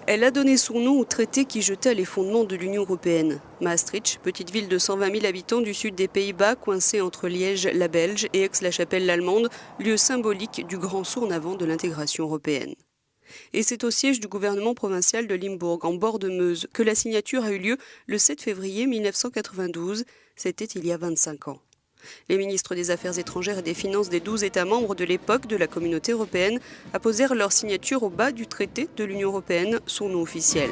Elle a donné son nom au traité qui jetait les fondements de l'Union européenne. Maastricht, petite ville de 120 000 habitants du sud des Pays-Bas, coincée entre Liège, la Belge, et Aix-la-Chapelle, l'Allemande, lieu symbolique du grand saut en avant de l'intégration européenne. Et c'est au siège du gouvernement provincial de Limbourg, en bord de Meuse, que la signature a eu lieu le 7 février 1992, c'était il y a 25 ans. Les ministres des Affaires étrangères et des Finances des 12 États membres de l'époque de la Communauté européenne apposèrent leur signature au bas du traité de l'Union européenne, son nom officiel.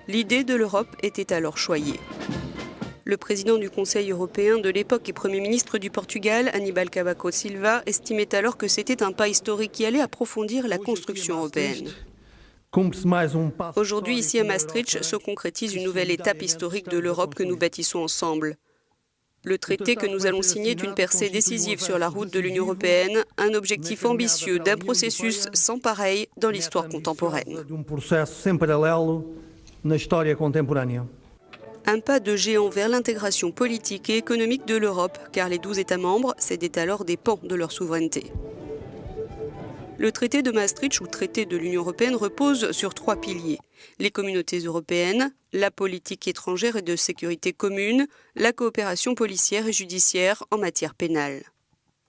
L'idée de l'Europe était alors choyée. Le président du Conseil européen de l'époque et Premier ministre du Portugal, Aníbal Cavaco Silva, estimait alors que c'était un pas historique qui allait approfondir la construction européenne. Aujourd'hui, ici à Maastricht, se concrétise une nouvelle étape historique de l'Europe que nous bâtissons ensemble. Le traité que nous allons signer est une percée décisive sur la route de l'Union européenne, un objectif ambitieux d'un processus sans pareil dans l'histoire contemporaine. Un pas de géant vers l'intégration politique et économique de l'Europe, car les 12 États membres cédaient alors des pans de leur souveraineté. Le traité de Maastricht ou traité de l'Union européenne repose sur 3 piliers. Les communautés européennes, la politique étrangère et de sécurité commune, la coopération policière et judiciaire en matière pénale.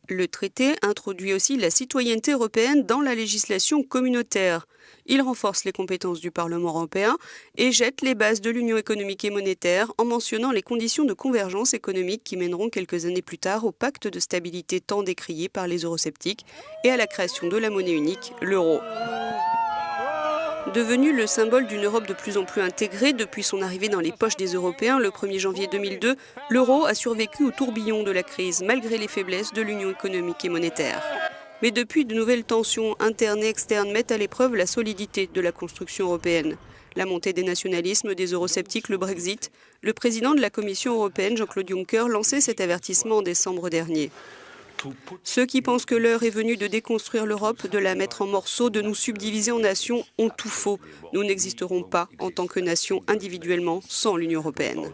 Le traité introduit aussi la citoyenneté européenne dans la législation communautaire. Il renforce les compétences du Parlement européen et jette les bases de l'union économique et monétaire en mentionnant les conditions de convergence économique qui mèneront quelques années plus tard au pacte de stabilité tant décrié par les eurosceptiques et à la création de la monnaie unique, l'euro. Devenu le symbole d'une Europe de plus en plus intégrée depuis son arrivée dans les poches des Européens le 1er janvier 2002, l'euro a survécu au tourbillon de la crise malgré les faiblesses de l'union économique et monétaire. Mais depuis, de nouvelles tensions internes et externes mettent à l'épreuve la solidité de la construction européenne. La montée des nationalismes, des eurosceptiques, le Brexit. Le président de la Commission européenne, Jean-Claude Juncker, lançait cet avertissement en décembre dernier. Ceux qui pensent que l'heure est venue de déconstruire l'Europe, de la mettre en morceaux, de nous subdiviser en nations, ont tout faux. Nous n'existerons pas en tant que nation individuellement sans l'Union européenne.